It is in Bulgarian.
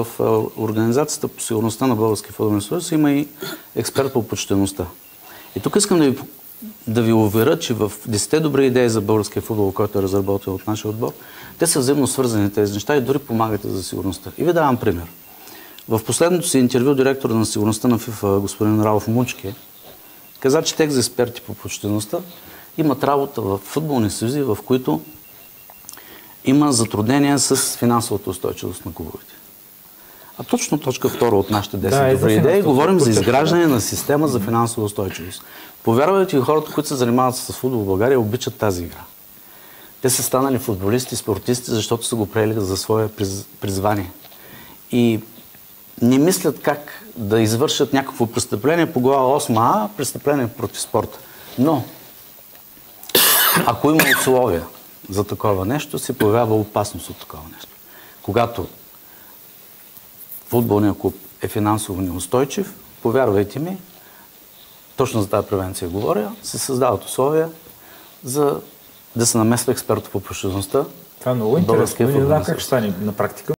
в Организацията по сигурността на Българския футболен съюз има и експерт по почтеността. И тук искам да ви уверя, че в 10 добри идеи за българския футбол, който е разработил от нашия отбор, те са взаимно свързани тези неща и дори помагат за сигурността. И ви давам пример. В последното си интервю директора на сигурността на ФИФА, господин Ралф Мучке, каза, че текст за експерти по почтеността имат работа в футболни съюзи, в които има затруднения с финансовата устойчивост на клубовете. А точно точка 2 от нашите 10 добри идеи говорим за изграждане на система за финансова устойчивост. Повярвайте, хората, които се занимават с футбол в България, обичат тази игра. Те са станали футболисти, спортисти, защото са го приели за свое призвание. И не мислят как да извършат някакво престъпление по глава 8А, престъпление против спорта. Но, ако има условия за такова нещо, се появява опасност от такова нещо. Когато футболният клуб е финансово неустойчив, повярвайте ми, точно за тази превенция говоря, се създават условия за да се намесва експерта по почтеността. Това е много интересно. Не знам как ще стане на практика.